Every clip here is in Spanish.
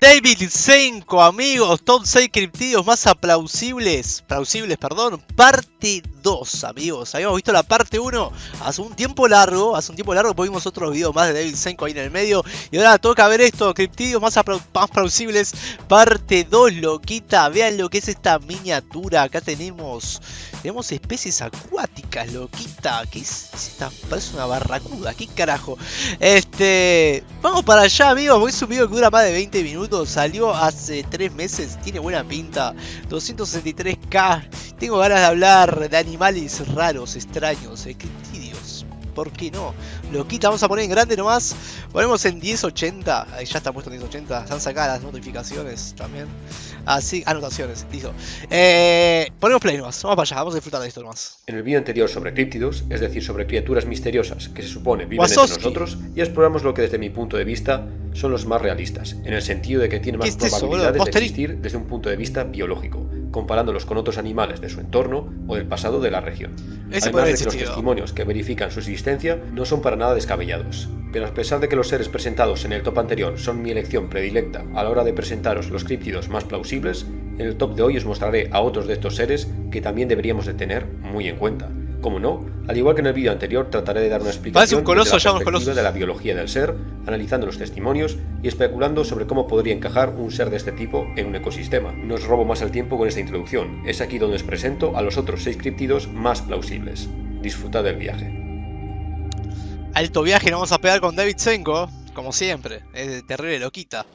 David 5, amigos, top 6 criptidos más plausibles, parte 2, amigos. Habíamos visto la parte 1 hace un tiempo largo, vimos otros videos más de David 5 ahí en el medio. Y ahora toca ver esto, criptidos más plausibles, parte 2, loquita. Vean lo que es esta miniatura. Acá tenemos especies acuáticas, loquita. ¿Qué es esta? Parece una barracuda, ¿qué carajo? Vamos para allá, amigos, porque es un video que dura más de 20 minutos. Salió hace 3 meses, tiene buena pinta. 263k. Tengo ganas de hablar de animales raros, extraños, criptidios. ¿Por qué no? Loquita, vamos a poner en grande nomás. Ponemos en 1080. Ahí ya está puesto en 1080. Están sacadas las notificaciones también. Así, anotaciones, listo. Ponemos play nomás. Vamos para allá, vamos a disfrutar de esto nomás. En el vídeo anterior sobre críptidos, es decir, sobre criaturas misteriosas que se supone viven entre nosotros, ya exploramos lo que desde mi punto de vista son los más realistas, en el sentido de que tienen más probabilidades de existir desde un punto de vista biológico, comparándolos con otros animales de su entorno o del pasado de la región. Además de que los testimonios que verifican su existencia no son para nada descabellados. Pero a pesar de que los seres presentados en el top anterior son mi elección predilecta a la hora de presentaros los críptidos más plausibles, en el top de hoy os mostraré a otros de estos seres que también deberíamos de tener muy en cuenta. Como no, al igual que en el vídeo anterior, trataré de dar una explicación desde la perspectiva de la biología del ser, analizando los testimonios y especulando sobre cómo podría encajar un ser de este tipo en un ecosistema. No os robo más el tiempo con esta introducción, es aquí donde os presento a los otros 6 críptidos más plausibles. Disfrutad del viaje. Alto viaje nos vamos a pegar con David Senko, como siempre, es terrible loquita.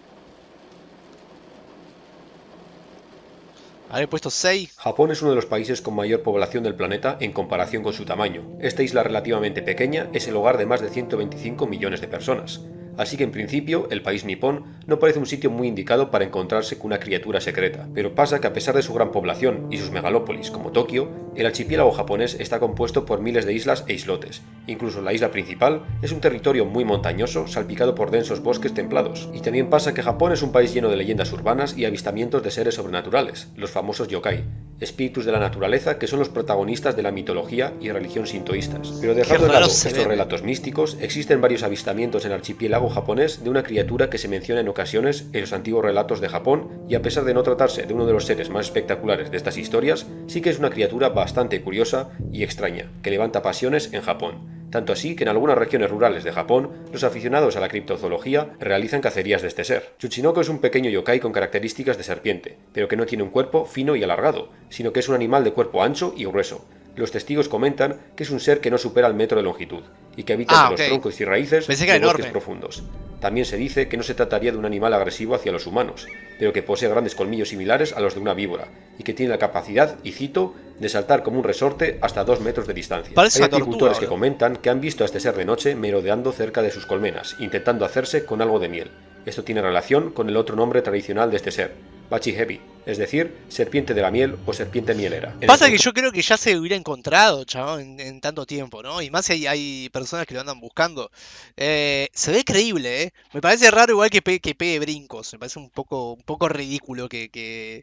Habré puesto 6. Japón es uno de los países con mayor población del planeta en comparación con su tamaño. Esta isla relativamente pequeña es el hogar de más de 125 millones de personas. Así que en principio, el país nipón no parece un sitio muy indicado para encontrarse con una criatura secreta. Pero pasa que a pesar de su gran población y sus megalópolis como Tokio, el archipiélago japonés está compuesto por miles de islas e islotes. Incluso la isla principal es un territorio muy montañoso, salpicado por densos bosques templados. Y también pasa que Japón es un país lleno de leyendas urbanas y avistamientos de seres sobrenaturales, los famosos yokai, espíritus de la naturaleza que son los protagonistas de la mitología y religión sintoístas. Pero dejando de lado estos relatos místicos, existen varios avistamientos en el archipiélago japonés de una criatura que se menciona en ocasiones en los antiguos relatos de Japón, y a pesar de no tratarse de uno de los seres más espectaculares de estas historias, sí que es una criatura bastante curiosa y extraña, que levanta pasiones en Japón. Tanto así que en algunas regiones rurales de Japón, los aficionados a la criptozoología realizan cacerías de este ser. Tsuchinoko es un pequeño yokai con características de serpiente, pero que no tiene un cuerpo fino y alargado, sino que es un animal de cuerpo ancho y grueso. Los testigos comentan que es un ser que no supera el metro de longitud y que habita entre los troncos y raíces de bosques profundos. También se dice que no se trataría de un animal agresivo hacia los humanos, pero que posee grandes colmillos similares a los de una víbora y que tiene la capacidad, y cito, de saltar como un resorte hasta 2 metros de distancia. Hay agricultores que comentan que han visto a este ser de noche merodeando cerca de sus colmenas, intentando hacerse con algo de miel. Esto tiene relación con el otro nombre tradicional de este ser, Bachihebi, es decir, serpiente de la miel o serpiente mielera. Pasa que yo creo que ya se hubiera encontrado, chabón, en tanto tiempo, ¿no? Y más si hay personas que lo andan buscando. Se ve creíble, ¿eh? Me parece raro igual que pegue brincos. Me parece un poco ridículo que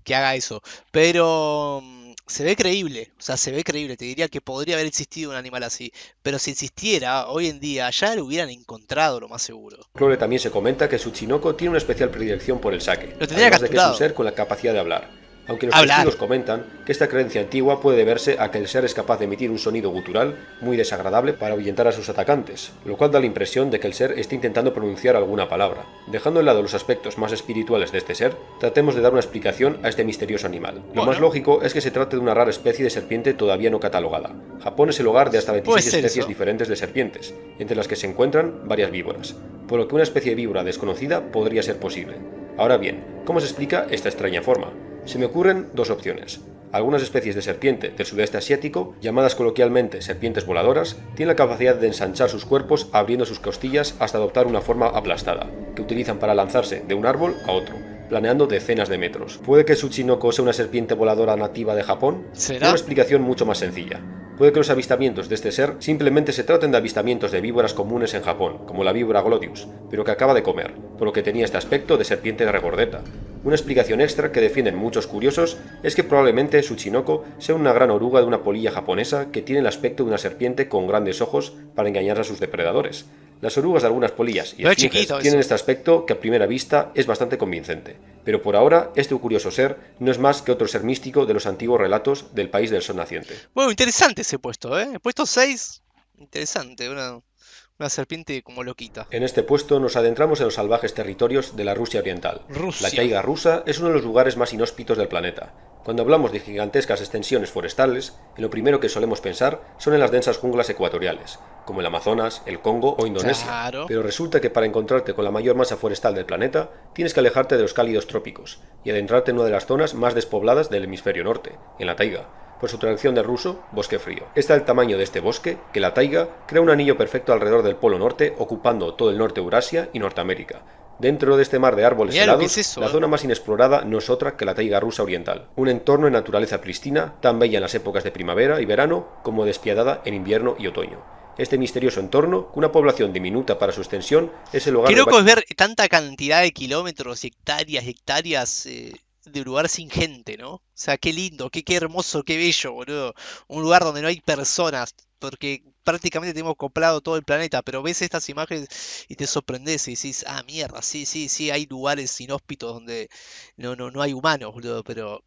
haga eso. Pero se ve creíble, o sea, se ve creíble. Te diría que podría haber existido un animal así. Pero si existiera, hoy en día, ya lo hubieran encontrado, lo más seguro. Folklore también se comenta que Tsuchinoko tiene una especial predilección por el sake, además de que es un ser con la capacidad de hablar. Aunque los testigos comentan que esta creencia antigua puede deberse a que el ser es capaz de emitir un sonido gutural muy desagradable para ahuyentar a sus atacantes, lo cual da la impresión de que el ser está intentando pronunciar alguna palabra. Dejando de lado los aspectos más espirituales de este ser, tratemos de dar una explicación a este misterioso animal. Lo más lógico es que se trate de una rara especie de serpiente todavía no catalogada. Japón es el hogar de hasta 26 especies diferentes de serpientes, entre las que se encuentran varias víboras, por lo que una especie de víbora desconocida podría ser posible. Ahora bien, ¿cómo se explica esta extraña forma? Se me ocurren 2 opciones. Algunas especies de serpiente del sudeste asiático, llamadas coloquialmente serpientes voladoras, tienen la capacidad de ensanchar sus cuerpos abriendo sus costillas hasta adoptar una forma aplastada, que utilizan para lanzarse de un árbol a otro, planeando decenas de metros. ¿Puede que Tsuchinoko sea una serpiente voladora nativa de Japón? ¿Será? Una explicación mucho más sencilla. Puede que los avistamientos de este ser simplemente se traten de avistamientos de víboras comunes en Japón, como la víbora Glodius, pero que acaba de comer, por lo que tenía este aspecto de serpiente regordeta. Una explicación extra que defienden muchos curiosos es que probablemente Tsuchinoko sea una gran oruga de una polilla japonesa que tiene el aspecto de una serpiente con grandes ojos para engañar a sus depredadores. Las orugas de algunas polillas y Pero es esfinges chiquito tienen eso. este aspecto que a primera vista es bastante convincente, pero por ahora este curioso ser no es más que otro ser místico de los antiguos relatos del país del sol naciente. Bueno, interesante ese puesto, ¿eh? Puesto 6, interesante, una serpiente como loquita. En este puesto nos adentramos en los salvajes territorios de la Rusia oriental. La Rusia. taiga rusa es uno de los lugares más inhóspitos del planeta. Cuando hablamos de gigantescas extensiones forestales, en lo primero que solemos pensar son en las densas junglas ecuatoriales, como el Amazonas, el Congo o Indonesia. Claro. Pero resulta que para encontrarte con la mayor masa forestal del planeta, tienes que alejarte de los cálidos trópicos y adentrarte en una de las zonas más despobladas del hemisferio norte, en la taiga. Por su traducción del ruso, bosque frío. Es tal el tamaño de este bosque que la taiga crea un anillo perfecto alrededor del Polo Norte, ocupando todo el norte de Eurasia y Norteamérica. Dentro de este mar de árboles Mirá lo que es helados, eso, la zona más inexplorada no es otra que la taiga rusa oriental. Un entorno de naturaleza pristina, tan bella en las épocas de primavera y verano como despiadada en invierno y otoño. Este misterioso entorno, con una población diminuta para su extensión, es el hogar Qué de loco es ver tanta cantidad de kilómetros y hectáreas de un lugar sin gente, ¿no? O sea, qué lindo, qué hermoso, qué bello, boludo. Un lugar donde no hay personas, porque prácticamente tenemos acoplado todo el planeta, pero ves estas imágenes y te sorprendes y decís, ah, mierda, sí, sí, sí, hay lugares inhóspitos donde no hay humanos, boludo, pero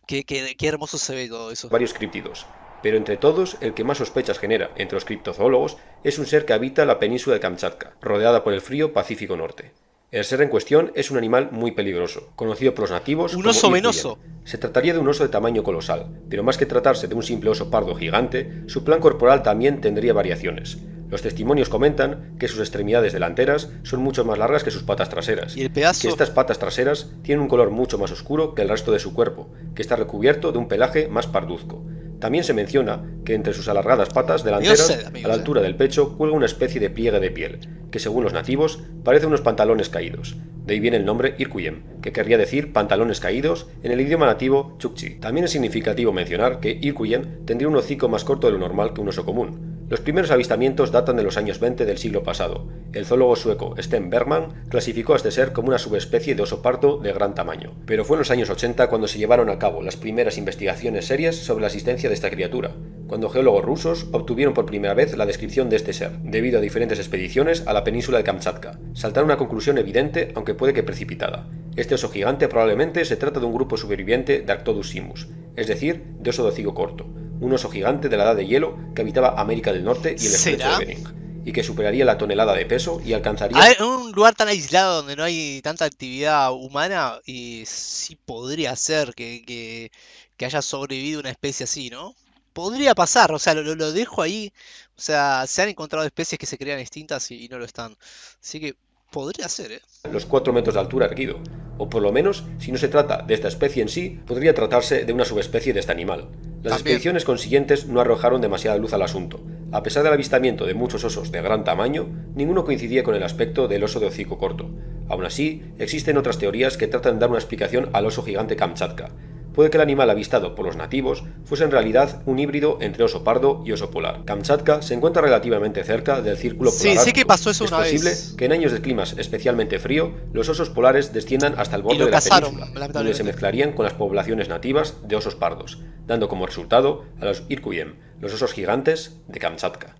qué hermoso se ve todo eso. varios críptidos, pero entre todos el que más sospechas genera entre los criptozoólogos es un ser que habita la península de Kamchatka, rodeada por el frío Pacífico Norte. El ser en cuestión es un animal muy peligroso, conocido por los nativos Un como oso Irkuyen. venoso. Se trataría de un oso de tamaño colosal, pero más que tratarse de un simple oso pardo gigante, su plan corporal también tendría variaciones. Los testimonios comentan que sus extremidades delanteras son mucho más largas que sus patas traseras, Y el y que pedazo. estas patas traseras tienen un color mucho más oscuro que el resto de su cuerpo, que está recubierto de un pelaje más parduzco. También se menciona que entre sus alargadas patas delanteras, a la altura del pecho, cuelga una especie de pliegue de piel, que según los nativos parece unos pantalones caídos. De ahí viene el nombre Irkuyen, que querría decir pantalones caídos en el idioma nativo Chukchi. También es significativo mencionar que Irkuyen tendría un hocico más corto de lo normal que un oso común. Los primeros avistamientos datan de los años 20 del siglo pasado. El zoólogo sueco Sten Bergman clasificó a este ser como una subespecie de oso pardo de gran tamaño. Pero fue en los años 80 cuando se llevaron a cabo las primeras investigaciones serias sobre la existencia de esta criatura, cuando geólogos rusos obtuvieron por primera vez la descripción de este ser, debido a diferentes expediciones a la península de Kamchatka. Saltaron a una conclusión evidente, aunque puede que precipitada. Este oso gigante probablemente se trata de un grupo superviviente de Arctodus simus, es decir, de oso de hocico corto, un oso gigante de la edad de hielo que habitaba América del Norte y el estrecho de Bering, y que superaría la tonelada de peso y alcanzaría... Un lugar tan aislado donde no hay tanta actividad humana y sí podría ser que haya sobrevivido una especie así, ¿no? Podría pasar, o sea, lo dejo ahí. O sea, se han encontrado especies que se crean extintas y no lo están. Así que podría ser, ¿eh? los 4 metros de altura erguido, o por lo menos, si no se trata de esta especie en sí, podría tratarse de una subespecie de este animal. Las expediciones consiguientes no arrojaron demasiada luz al asunto. A pesar del avistamiento de muchos osos de gran tamaño, ninguno coincidía con el aspecto del oso de hocico corto. Aún así, existen otras teorías que tratan de dar una explicación al oso gigante Kamchatka. Puede que el animal avistado por los nativos fuese en realidad un híbrido entre oso pardo y oso polar. Kamchatka se encuentra relativamente cerca del círculo polar. Sí, sé que pasó eso es una posible vez. que en años de climas especialmente frío, los osos polares desciendan hasta el Y borde lo de la cazaron, península, donde se lamentablemente. mezclarían con las poblaciones nativas de osos pardos, dando como resultado a los Irkuyen, los osos gigantes de Kamchatka.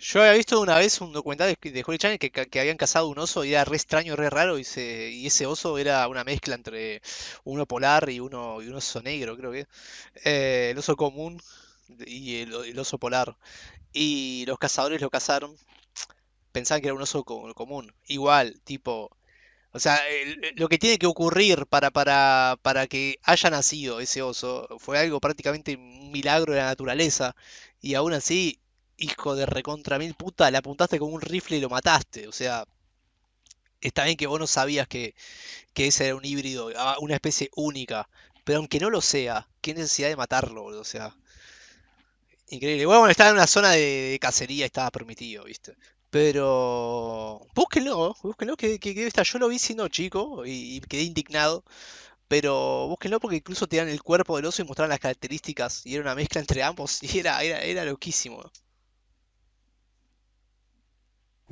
Yo había visto una vez un documental de History Channel que habían cazado un oso y era re extraño, re raro, y ese oso era una mezcla entre uno polar y un oso negro, creo que. El oso común y el oso polar. Y los cazadores lo cazaron, pensaban que era un oso común. Igual, tipo. O sea, lo que tiene que ocurrir para que haya nacido ese oso fue algo prácticamente un milagro de la naturaleza. Y aún así, hijo de recontra mil puta, le apuntaste con un rifle y lo mataste. O sea, está bien que vos no sabías que ese era un híbrido, una especie única. Pero aunque no lo sea, qué necesidad de matarlo, boludo. O sea, increíble. Bueno, estaba en una zona de cacería, estaba permitido, ¿viste? Pero búsquenlo que debe estar. Yo lo vi siendo chico y quedé indignado. Pero búsquenlo porque incluso te dan el cuerpo del oso y mostraban las características. Y era una mezcla entre ambos. Y era loquísimo.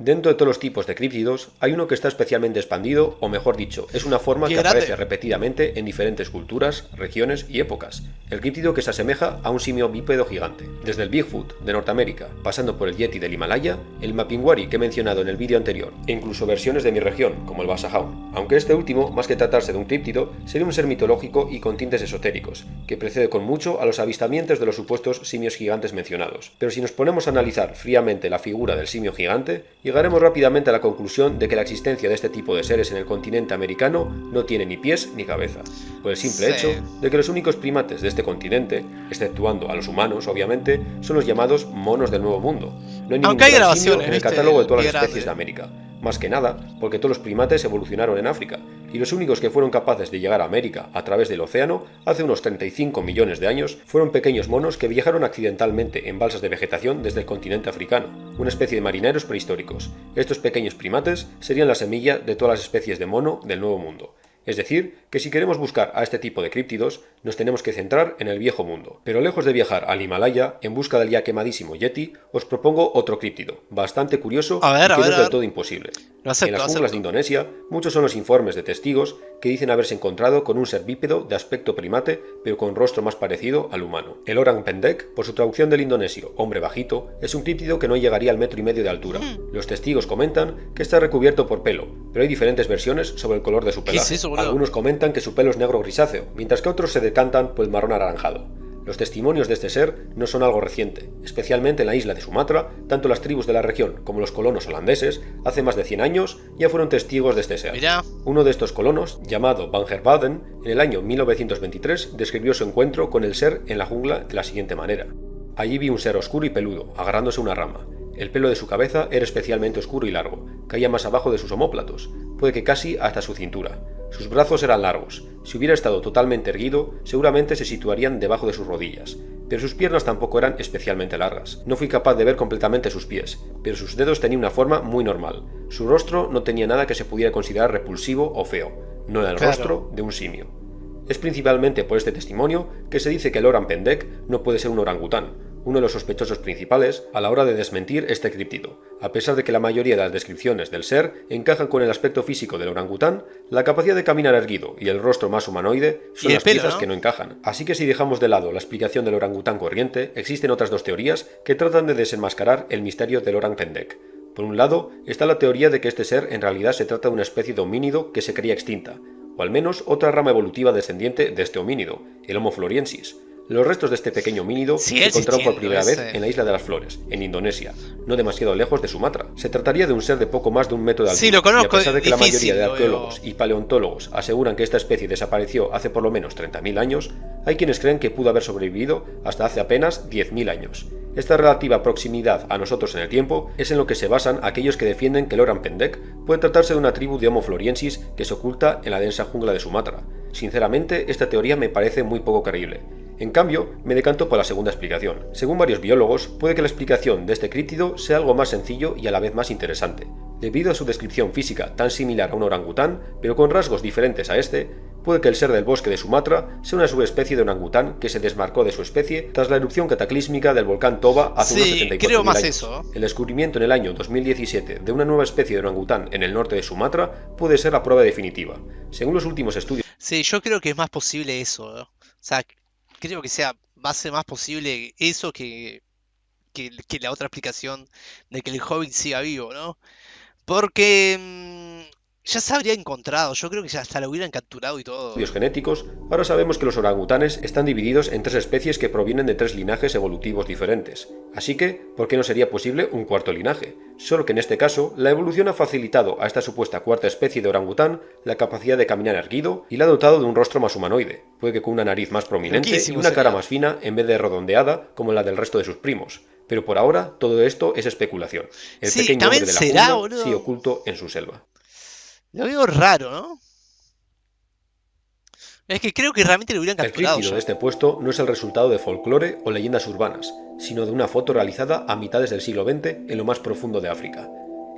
Dentro de todos los tipos de críptidos, hay uno que está especialmente expandido, o mejor dicho, es una forma que aparece repetidamente en diferentes culturas, regiones y épocas. El críptido que se asemeja a un simio bípedo gigante. Desde el Bigfoot de Norteamérica, pasando por el Yeti del Himalaya, el Mapinguari que he mencionado en el vídeo anterior, e incluso versiones de mi región, como el Basajaun. Aunque este último, más que tratarse de un críptido, sería un ser mitológico y con tintes esotéricos, que precede con mucho a los avistamientos de los supuestos simios gigantes mencionados. Pero si nos ponemos a analizar fríamente la figura del simio gigante, llegaremos rápidamente a la conclusión de que la existencia de este tipo de seres en el continente americano no tiene ni pies ni cabeza, por el simple hecho de que los únicos primates de este continente, exceptuando a los humanos obviamente, son los llamados monos del Nuevo Mundo. No hay ningún simio en el catálogo de todas las especies de América, más que nada porque todos los primates evolucionaron en África, y los únicos que fueron capaces de llegar a América a través del océano hace unos 35 millones de años fueron pequeños monos que viajaron accidentalmente en balsas de vegetación desde el continente africano, una especie de marineros prehistóricos. Estos pequeños primates serían la semilla de todas las especies de mono del Nuevo Mundo. Es decir, que si queremos buscar a este tipo de críptidos, nos tenemos que centrar en el viejo mundo. Pero lejos de viajar al Himalaya en busca del ya quemadísimo Yeti, os propongo otro críptido, bastante curioso y que no es del todo imposible. En las junglas de Indonesia, muchos son los informes de testigos que dicen haberse encontrado con un ser bípedo de aspecto primate, pero con rostro más parecido al humano. El orang pendek, por su traducción del indonesio hombre bajito, es un críptido que no llegaría al 1,5 metros de altura. Los testigos comentan que está recubierto por pelo, pero hay diferentes versiones sobre el color de su pelaje. Algunos comentan que su pelo es negro grisáceo, mientras que otros se decantan por el marrón anaranjado. Los testimonios de este ser no son algo reciente, especialmente en la isla de Sumatra, tanto las tribus de la región como los colonos holandeses, hace más de 100 años, ya fueron testigos de este ser. Uno de estos colonos, llamado Van der Waden, en el año 1923 describió su encuentro con el ser en la jungla de la siguiente manera. Allí vi un ser oscuro y peludo, agarrándose a una rama. El pelo de su cabeza era especialmente oscuro y largo, caía más abajo de sus omóplatos, puede que casi hasta su cintura. Sus brazos eran largos. Si hubiera estado totalmente erguido, seguramente se situarían debajo de sus rodillas, pero sus piernas tampoco eran especialmente largas. No fui capaz de ver completamente sus pies, pero sus dedos tenían una forma muy normal. Su rostro no tenía nada que se pudiera considerar repulsivo o feo, no era el rostro de un simio. Es principalmente por este testimonio que se dice que el orang pendek no puede ser un orangután, uno de los sospechosos principales a la hora de desmentir este críptido. A pesar de que la mayoría de las descripciones del ser encajan con el aspecto físico del orangután, la capacidad de caminar erguido y el rostro más humanoide son las piezas que no encajan. Así que si dejamos de lado la explicación del orangután corriente, existen otras dos teorías que tratan de desenmascarar el misterio del orang pendek. Por un lado, está la teoría de que este ser en realidad se trata de una especie de homínido que se creía extinta, o al menos otra rama evolutiva descendiente de este homínido, el Homo floriensis. Los restos de este pequeño homínido se encontraron por primera vez en la isla de las Flores, en Indonesia, no demasiado lejos de Sumatra. Se trataría de un ser de poco más de 1 metro de altura. Lo conozco, y a pesar de que la mayoría de arqueólogos y paleontólogos aseguran que esta especie desapareció hace por lo menos 30.000 años, hay quienes creen que pudo haber sobrevivido hasta hace apenas 10.000 años. Esta relativa proximidad a nosotros en el tiempo es en lo que se basan aquellos que defienden que el orang pendek puede tratarse de una tribu de Homo floriensis que se oculta en la densa jungla de Sumatra. Sinceramente, esta teoría me parece muy poco creíble. En cambio, me decanto por la segunda explicación. Según varios biólogos, puede que la explicación de este críptido sea algo más sencillo y a la vez más interesante. Debido a su descripción física tan similar a un orangután, pero con rasgos diferentes a este, puede que el ser del bosque de Sumatra sea una subespecie de orangután que se desmarcó de su especie tras la erupción cataclísmica del volcán Toba hace unos 74.000 años. Eso. El descubrimiento en el año 2017 de una nueva especie de orangután en el norte de Sumatra puede ser la prueba definitiva. Según los últimos estudios... Sí, yo creo que es más posible eso, ¿no? O sea, creo que va a ser más posible eso que la otra explicación de que el Hobbit siga vivo, ¿no? Porque ya se habría encontrado, yo creo que ya hasta lo hubieran capturado y todo. Estudios genéticos, ahora sabemos que los orangutanes están divididos en 3 especies que provienen de 3 linajes evolutivos diferentes. Así que, ¿por qué no sería posible un cuarto linaje? Solo que en este caso, la evolución ha facilitado a esta supuesta cuarta especie de orangután la capacidad de caminar erguido y la ha dotado de un rostro más humanoide, puede que con una nariz más prominente y una cara más fina en vez de redondeada como la del resto de sus primos. Pero por ahora, todo esto es especulación. El pequeño hombre de la jungla sigue oculto en su selva. Lo veo raro, ¿no? Es que creo que realmente lo hubieran capturado. El críptido de este puesto no es el resultado de folclore o leyendas urbanas, sino de una foto realizada a mitades del siglo XX en lo más profundo de África.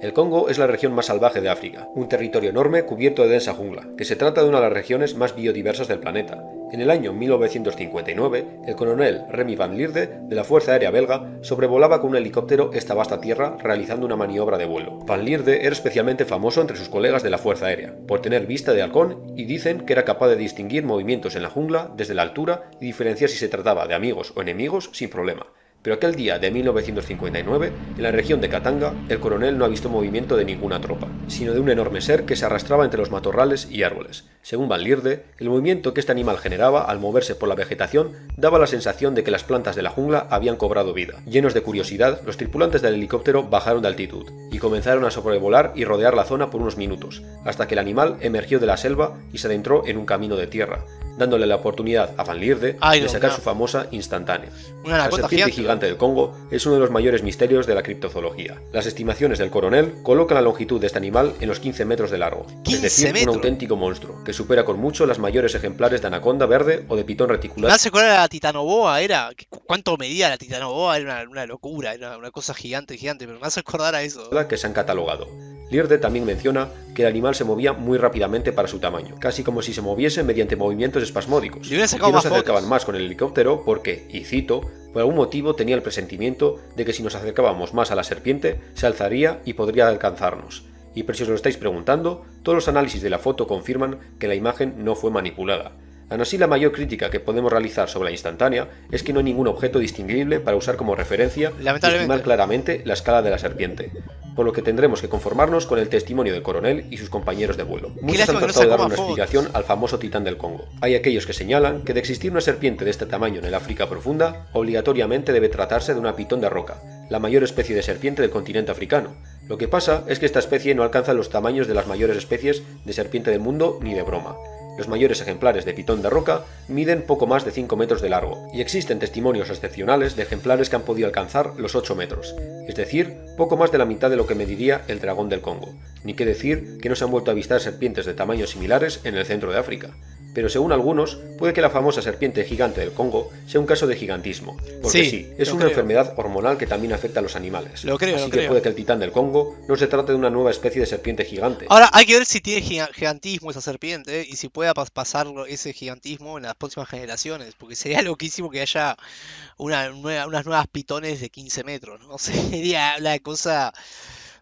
El Congo es la región más salvaje de África, un territorio enorme cubierto de densa jungla, que se trata de una de las regiones más biodiversas del planeta. En el año 1959, el coronel Remy van Lierde, de la Fuerza Aérea Belga, sobrevolaba con un helicóptero esta vasta tierra realizando una maniobra de vuelo. Van Lierde era especialmente famoso entre sus colegas de la Fuerza Aérea, por tener vista de halcón y dicen que era capaz de distinguir movimientos en la jungla desde la altura y diferenciar si se trataba de amigos o enemigos sin problema. Pero aquel día de 1959, en la región de Katanga, el coronel no ha visto movimiento de ninguna tropa, sino de un enorme ser que se arrastraba entre los matorrales y árboles. Según Van Lierde, el movimiento que este animal generaba al moverse por la vegetación daba la sensación de que las plantas de la jungla habían cobrado vida. Llenos de curiosidad, los tripulantes del helicóptero bajaron de altitud y comenzaron a sobrevolar y rodear la zona por unos minutos, hasta que el animal emergió de la selva y se adentró en un camino de tierra, dándole la oportunidad a Van Lierde de sacar su famosa instantánea. La serpiente gigante del Congo es uno de los mayores misterios de la criptozoología. Las estimaciones del coronel colocan la longitud de este animal en los 15 metros de largo, es decir, un auténtico monstruo, que supera con mucho las mayores ejemplares de anaconda verde o de pitón reticular. Me hace acordar a la titanoboa, ¿cuánto medía la titanoboa? Era una locura, era una cosa gigante, pero me hace acordar a eso. Que se han catalogado. Lierde también menciona que el animal se movía muy rápidamente para su tamaño, casi como si se moviese mediante movimientos espasmódicos. Y no se acercaban más con el helicóptero porque, y cito, por algún motivo tenía el presentimiento de que si nos acercábamos más a la serpiente, se alzaría y podría alcanzarnos. Y por si os lo estáis preguntando, todos los análisis de la foto confirman que la imagen no fue manipulada. Aún así, la mayor crítica que podemos realizar sobre la instantánea es que no hay ningún objeto distinguible para usar como referencia y estimar claramente la escala de la serpiente, por lo que tendremos que conformarnos con el testimonio del coronel y sus compañeros de vuelo. Muchos han tratado de dar una explicación al famoso titán del Congo. Hay aquellos que señalan que de existir una serpiente de este tamaño en el África profunda, obligatoriamente debe tratarse de una pitón de roca, la mayor especie de serpiente del continente africano. Lo que pasa es que esta especie no alcanza los tamaños de las mayores especies de serpiente del mundo ni de broma. Los mayores ejemplares de pitón de roca miden poco más de 5 metros de largo, y existen testimonios excepcionales de ejemplares que han podido alcanzar los 8 metros, es decir, poco más de la mitad de lo que mediría el dragón del Congo. Ni qué decir que no se han vuelto a avistar serpientes de tamaños similares en el centro de África. Pero según algunos, puede que la famosa serpiente gigante del Congo sea un caso de gigantismo, porque sí, es una enfermedad hormonal que también afecta a los animales. Así que puede que el titán del Congo no se trate de una nueva especie de serpiente gigante. Ahora hay que ver si tiene gigantismo esa serpiente y si pueda pasar ese gigantismo en las próximas generaciones, porque sería loquísimo que haya unas nuevas pitones de 15 metros, ¿no? Sería una cosa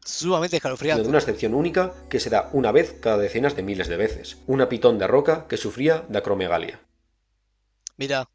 sumamente escalofriante. De una excepción única que se da una vez cada decenas de miles de veces. Una pitón de roca que sufría de acromegalia. Mira,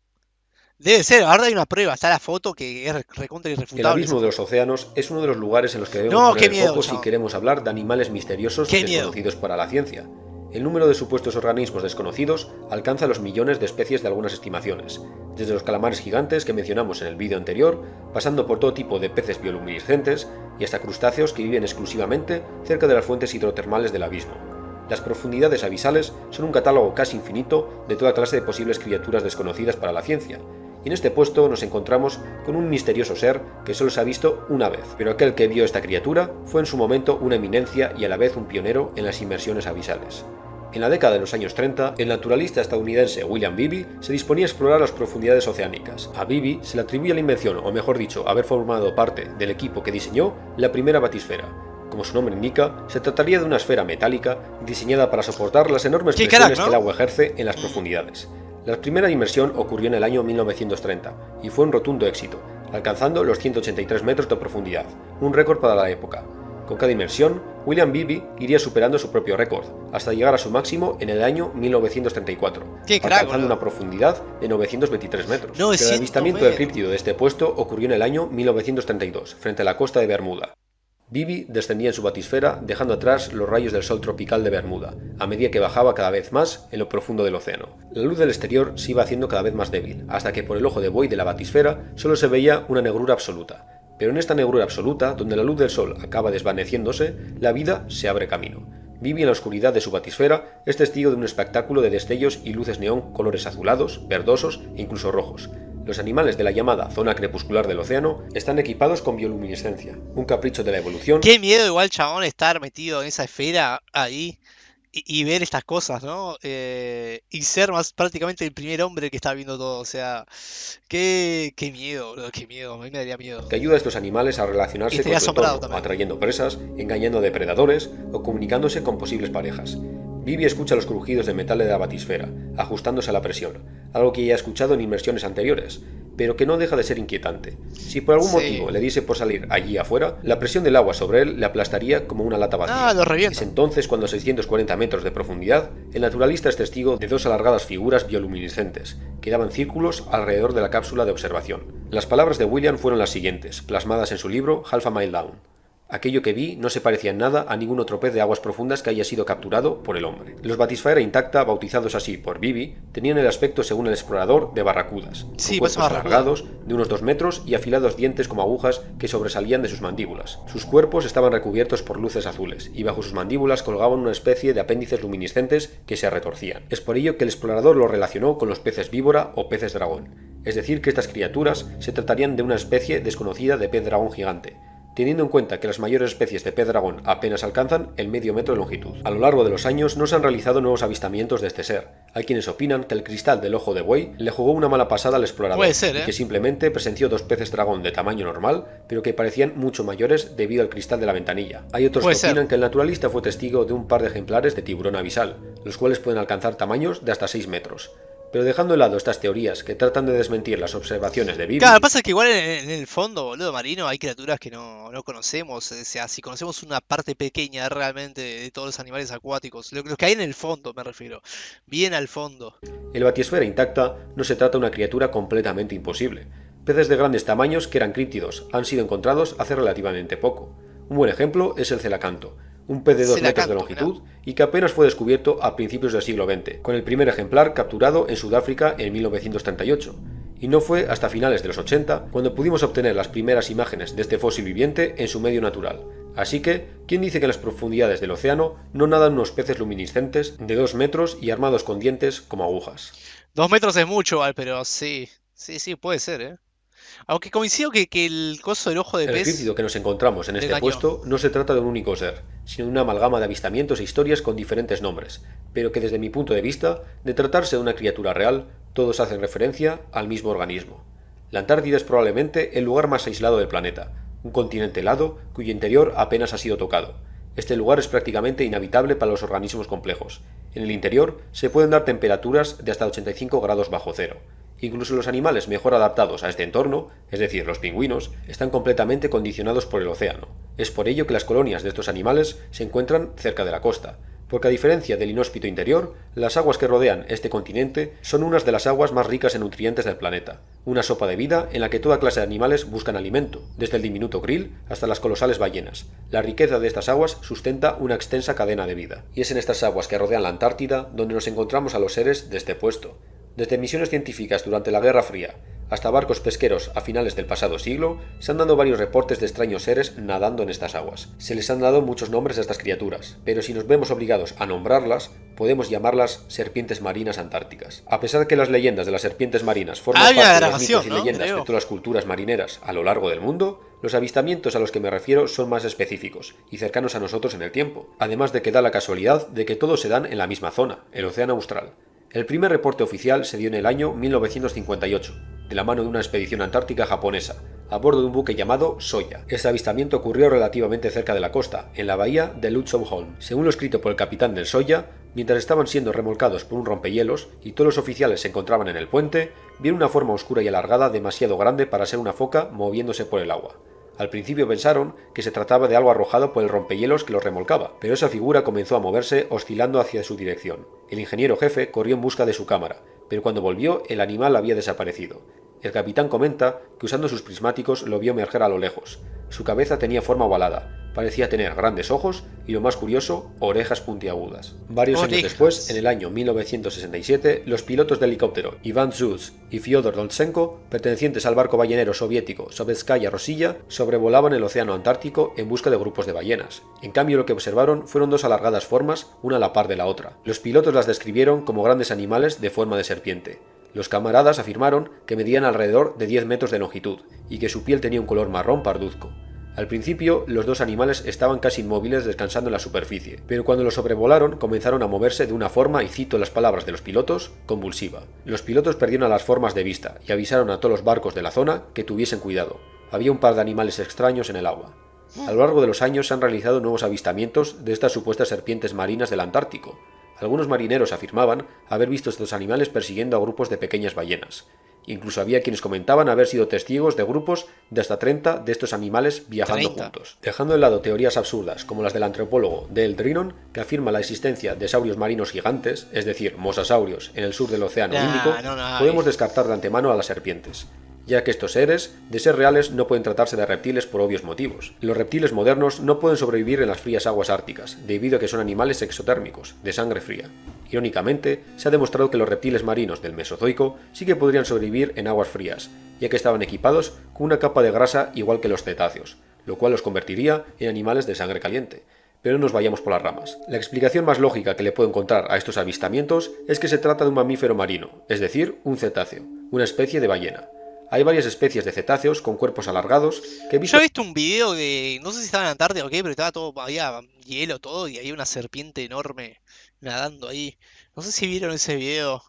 debe ser, ahora hay una prueba, está la foto que es recontra irrefutable. El abismo de los océanos es uno de los lugares en los que debemos poner el foco si queremos hablar de animales misteriosos desconocidos para la ciencia. El número de supuestos organismos desconocidos alcanza los millones de especies de algunas estimaciones, desde los calamares gigantes que mencionamos en el vídeo anterior, pasando por todo tipo de peces bioluminiscentes y hasta crustáceos que viven exclusivamente cerca de las fuentes hidrotermales del abismo. Las profundidades abisales son un catálogo casi infinito de toda clase de posibles criaturas desconocidas para la ciencia, y en este puesto nos encontramos con un misterioso ser que solo se ha visto una vez, pero aquel que vio esta criatura fue en su momento una eminencia y a la vez un pionero en las inmersiones abisales. En la década de los años 30, el naturalista estadounidense William Beebe se disponía a explorar las profundidades oceánicas. A Beebe se le atribuye la invención, o mejor dicho, haber formado parte del equipo que diseñó la primera batisfera. Como su nombre indica, se trataría de una esfera metálica diseñada para soportar las enormes presiones que el agua ejerce en las profundidades. La primera inmersión ocurrió en el año 1930 y fue un rotundo éxito, alcanzando los 183 metros de profundidad, un récord para la época. Con cada inmersión, William Beebe iría superando su propio récord, hasta llegar a su máximo en el año 1934, alcanzando una profundidad de 923 metros. El avistamiento del críptido de este puesto ocurrió en el año 1932, frente a la costa de Bermuda. Beebe descendía en su batisfera dejando atrás los rayos del sol tropical de Bermuda, a medida que bajaba cada vez más en lo profundo del océano. La luz del exterior se iba haciendo cada vez más débil, hasta que por el ojo de buey de la batisfera solo se veía una negrura absoluta. Pero en esta negrura absoluta, donde la luz del sol acaba desvaneciéndose, la vida se abre camino. Beebe en la oscuridad de su batisfera es testigo de un espectáculo de destellos y luces neón colores azulados, verdosos e incluso rojos. Los animales de la llamada zona crepuscular del océano están equipados con bioluminiscencia, un capricho de la evolución. Qué miedo igual, chabón, estar metido en esa esfera ahí y ver estas cosas, ¿no? Y ser más prácticamente el primer hombre que está viendo todo. O sea, qué miedo, bro, qué miedo. A mí me daría miedo. Que ayuda a estos animales a Y relacionarse estaría con su asombrado entorno, también. atrayendo presas, engañando a depredadores o comunicándose con posibles parejas. Vivi escucha los crujidos de metal de la batisfera, ajustándose a la presión, algo que ya ha escuchado en inmersiones anteriores, pero que no deja de ser inquietante. Si por algún Sí. motivo le diese por salir allí afuera, la presión del agua sobre él le aplastaría como una lata Ah, vacía. lo Es revienta. entonces cuando a 640 metros de profundidad, el naturalista es testigo de dos alargadas figuras bioluminiscentes, que daban círculos alrededor de la cápsula de observación. Las palabras de William fueron las siguientes, plasmadas en su libro Half a Mile Down. Aquello que vi no se parecía en nada a ningún otro pez de aguas profundas que haya sido capturado por el hombre. Los Batisfera intacta, bautizados así por Vivi, tenían el aspecto, según el explorador, de barracudas, con Sí, pues cuerpos barracuda. alargados, de unos 2 metros y afilados dientes como agujas que sobresalían de sus mandíbulas. Sus cuerpos estaban recubiertos por luces azules, y bajo sus mandíbulas colgaban una especie de apéndices luminiscentes que se retorcían. Es por ello que el explorador lo relacionó con los peces víbora o peces dragón. Es decir, que estas criaturas se tratarían de una especie desconocida de pez dragón gigante, teniendo en cuenta que las mayores especies de pez dragón apenas alcanzan el medio metro de longitud. A lo largo de los años no se han realizado nuevos avistamientos de este ser. Hay quienes opinan que el cristal del ojo de buey le jugó una mala pasada al explorador, Puede ser, y ¿eh? que simplemente presenció dos peces dragón de tamaño normal, pero que parecían mucho mayores debido al cristal de la ventanilla. Hay otros Puede que ser. opinan que el naturalista fue testigo de un par de ejemplares de tiburón abisal, los cuales pueden alcanzar tamaños de hasta 6 metros. Pero dejando de lado estas teorías que tratan de desmentir las observaciones de Vivi, Claro, pasa que igual en el fondo, boludo, marino, hay criaturas que no conocemos. O sea, si conocemos una parte pequeña realmente de todos los animales acuáticos, lo que hay en el fondo, me refiero. Bien al fondo. el Batisfera intacta no se trata de una criatura completamente imposible. Peces de grandes tamaños que eran críptidos han sido encontrados hace relativamente poco. Un buen ejemplo es el celacanto, un pez de 2 metros de Celacanto, mirá. longitud y que apenas fue descubierto a principios del siglo XX, con el primer ejemplar capturado en Sudáfrica en 1938. Y no fue hasta finales de los 80 cuando pudimos obtener las primeras imágenes de este fósil viviente en su medio natural. Así que, ¿quién dice que en las profundidades del océano no nadan unos peces luminiscentes de 2 metros y armados con dientes como agujas? 2 metros es mucho, igual, pero sí. Sí, puede ser, ¿eh? Aunque coincido que el coso del ojo de El pez ejército que nos encontramos en le este engañó. puesto no se trata de un único ser, sino de una amalgama de avistamientos e historias con diferentes nombres, pero que desde mi punto de vista, de tratarse de una criatura real, todos hacen referencia al mismo organismo. La Antártida es probablemente el lugar más aislado del planeta, un continente helado cuyo interior apenas ha sido tocado. Este lugar es prácticamente inhabitable para los organismos complejos. En el interior se pueden dar temperaturas de hasta 85 grados bajo cero. Incluso los animales mejor adaptados a este entorno, es decir, los pingüinos, están completamente condicionados por el océano. Es por ello que las colonias de estos animales se encuentran cerca de la costa, porque a diferencia del inhóspito interior, las aguas que rodean este continente son unas de las aguas más ricas en nutrientes del planeta, una sopa de vida en la que toda clase de animales buscan alimento, desde el diminuto krill hasta las colosales ballenas. La riqueza de estas aguas sustenta una extensa cadena de vida, y es en estas aguas que rodean la Antártida donde nos encontramos a los seres de este puesto. Desde misiones científicas durante la Guerra Fría hasta barcos pesqueros a finales del pasado siglo, se han dado varios reportes de extraños seres nadando en estas aguas. Se les han dado muchos nombres a estas criaturas, pero si nos vemos obligados a nombrarlas, podemos llamarlas serpientes marinas antárticas. A pesar de que las leyendas de las serpientes marinas forman Hay una parte de los grabación, mitos y ¿no? leyendas de Creo. todas las culturas marineras a lo largo del mundo, los avistamientos a los que me refiero son más específicos y cercanos a nosotros en el tiempo, además de que da la casualidad de que todos se dan en la misma zona, el Océano Austral. El primer reporte oficial se dio en el año 1958, de la mano de una expedición antártica japonesa, a bordo de un buque llamado Soya. Este avistamiento ocurrió relativamente cerca de la costa, en la bahía de Lutzow-Holm. Según lo escrito por el capitán del Soya, mientras estaban siendo remolcados por un rompehielos y todos los oficiales se encontraban en el puente, vieron una forma oscura y alargada demasiado grande para ser una foca moviéndose por el agua. Al principio pensaron que se trataba de algo arrojado por el rompehielos que los remolcaba, pero esa figura comenzó a moverse oscilando hacia su dirección. El ingeniero jefe corrió en busca de su cámara, pero cuando volvió el animal había desaparecido. El capitán comenta que usando sus prismáticos lo vio emerger a lo lejos. Su cabeza tenía forma ovalada, parecía tener grandes ojos y, lo más curioso, orejas puntiagudas. Varios años después, en el año 1967, los pilotos de helicóptero Ivan Zuz y Fyodor Doltsenko, pertenecientes al barco ballenero soviético Sovetskaya Rosilla, sobrevolaban el océano Antártico en busca de grupos de ballenas. En cambio, lo que observaron fueron dos alargadas formas, una a la par de la otra. Los pilotos las describieron como grandes animales de forma de serpiente. Los camaradas afirmaron que medían alrededor de 10 metros de longitud y que su piel tenía un color marrón parduzco. Al principio, los dos animales estaban casi inmóviles descansando en la superficie, pero cuando los sobrevolaron comenzaron a moverse de una forma, y cito las palabras de los pilotos, convulsiva. Los pilotos perdieron las formas de vista y avisaron a todos los barcos de la zona que tuviesen cuidado. Había un par de animales extraños en el agua. A lo largo de los años se han realizado nuevos avistamientos de estas supuestas serpientes marinas del Antártico. Algunos marineros afirmaban haber visto estos animales persiguiendo a grupos de pequeñas ballenas. Incluso había quienes comentaban haber sido testigos de grupos de hasta 30 de estos animales viajando juntos. Dejando de lado teorías absurdas como las del antropólogo Dale Drinon, que afirma la existencia de saurios marinos gigantes, es decir, mosasaurios, en el sur del Océano Índico, podemos descartar de antemano a las serpientes, ya que estos seres, de ser reales, no pueden tratarse de reptiles por obvios motivos. Los reptiles modernos no pueden sobrevivir en las frías aguas árticas, debido a que son animales exotérmicos, de sangre fría. Irónicamente, se ha demostrado que los reptiles marinos del Mesozoico sí que podrían sobrevivir en aguas frías, ya que estaban equipados con una capa de grasa igual que los cetáceos, lo cual los convertiría en animales de sangre caliente. Pero no nos vayamos por las ramas. La explicación más lógica que le puedo encontrar a estos avistamientos es que se trata de un mamífero marino, es decir, un cetáceo, una especie de ballena. Hay varias especies de cetáceos con cuerpos alargados que he visto... Yo he visto un video de, no sé si estaba en Antártida o qué, pero estaba todo, había hielo todo y había una serpiente enorme nadando ahí. No sé si vieron ese video.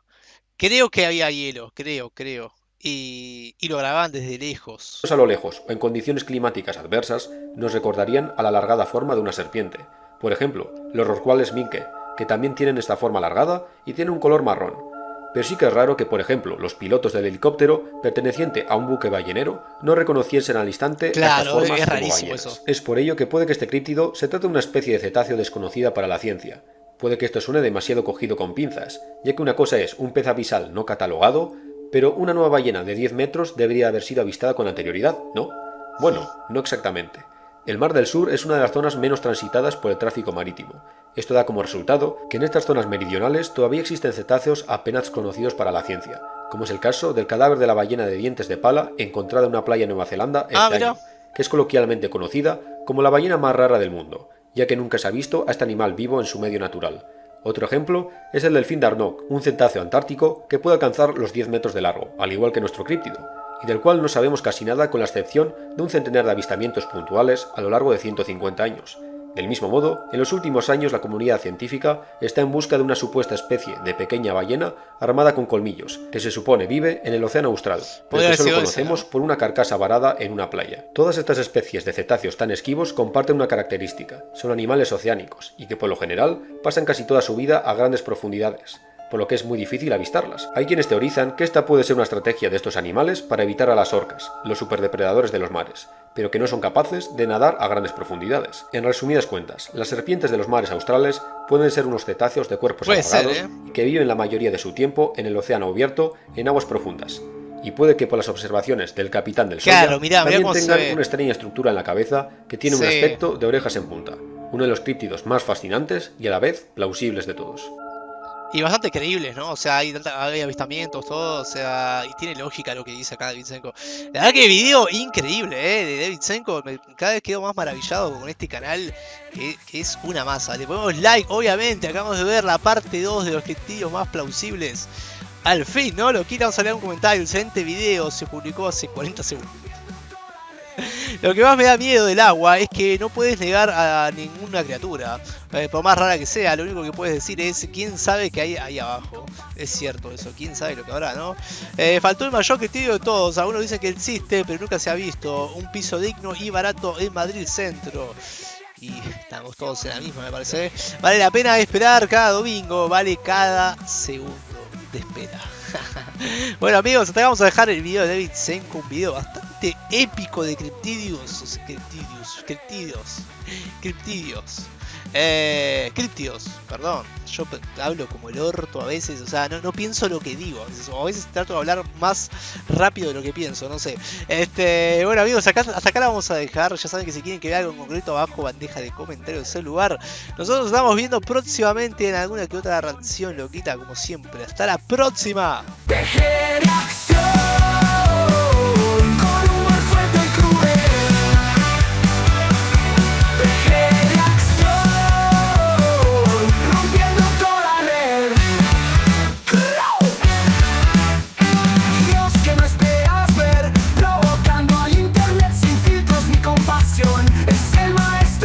Creo que había hielo, creo. Y lo grababan desde lejos. A lo lejos o en condiciones climáticas adversas nos recordarían a la alargada forma de una serpiente. Por ejemplo, los rorcuales minke, que también tienen esta forma alargada y tienen un color marrón. Pero sí que es raro que, por ejemplo, los pilotos del helicóptero perteneciente a un buque ballenero no reconociesen al instante estas formas como ballenas. Eso. Es por ello que puede que este críptido se trate de una especie de cetáceo desconocida para la ciencia. Puede que esto suene demasiado cogido con pinzas, ya que una cosa es un pez abisal no catalogado, pero una nueva ballena de 10 metros debería haber sido avistada con anterioridad, ¿no? Bueno, no exactamente. El Mar del Sur es una de las zonas menos transitadas por el tráfico marítimo. Esto da como resultado que en estas zonas meridionales todavía existen cetáceos apenas conocidos para la ciencia, como es el caso del cadáver de la ballena de dientes de pala encontrada en una playa de Nueva Zelanda este año, que es coloquialmente conocida como la ballena más rara del mundo, ya que nunca se ha visto a este animal vivo en su medio natural. Otro ejemplo es el delfín de Arnoch, un cetáceo antártico que puede alcanzar los 10 metros de largo, al igual que nuestro críptido, y del cual no sabemos casi nada con la excepción de un centenar de avistamientos puntuales a lo largo de 150 años. Del mismo modo, en los últimos años la comunidad científica está en busca de una supuesta especie de pequeña ballena armada con colmillos, que se supone vive en el océano austral, pero que solo conocemos por una carcasa varada en una playa. Todas estas especies de cetáceos tan esquivos comparten una característica: son animales oceánicos, y que por lo general pasan casi toda su vida a grandes profundidades, por lo que es muy difícil avistarlas. Hay quienes teorizan que esta puede ser una estrategia de estos animales para evitar a las orcas, los superdepredadores de los mares, pero que no son capaces de nadar a grandes profundidades. En resumidas cuentas, las serpientes de los mares australes pueden ser unos cetáceos de cuerpos alargados y que viven la mayoría de su tiempo en el océano abierto en aguas profundas. Y puede que por las observaciones del capitán del Soya también tengan una extraña estructura en la cabeza que tiene un aspecto de orejas en punta, uno de los críptidos más fascinantes y a la vez plausibles de todos. Y bastante creíbles, ¿no? O sea, hay avistamientos, todo, o sea, y tiene lógica lo que dice acá Davidsenko. La verdad que video increíble, de Davidsenko. Cada vez quedo más maravillado con este canal, que es una masa. Le ponemos like, obviamente, acabamos de ver la parte 2 de los críptidos más plausibles. Al fin, ¿no? Lo quiero, vamos a leer un comentario. El siguiente video se publicó hace 40 segundos. Lo que más me da miedo del agua es que no puedes negar a ninguna criatura, por más rara que sea. Lo único que puedes decir es quién sabe qué hay ahí abajo. Es cierto eso, quién sabe lo que habrá, ¿no? Faltó el mayor críptido de todos. Algunos dicen que existe, pero nunca se ha visto. Un piso digno y barato en Madrid Centro. Y estamos todos en la misma, me parece. Vale la pena esperar cada domingo, vale cada segundo de espera. Bueno, amigos, hasta acá vamos a dejar el video de Davidsenko, un video bastante épico de criptidios, perdón. Yo hablo como el orto a veces, o sea, no pienso lo que digo, a veces trato de hablar más rápido de lo que pienso, no sé. Bueno, amigos, hasta acá la vamos a dejar. Ya saben que si quieren que vea algo en concreto, abajo bandeja de comentarios del lugar. Nosotros nos estamos viendo próximamente en alguna que otra reacción loquita, como siempre. Hasta la próxima.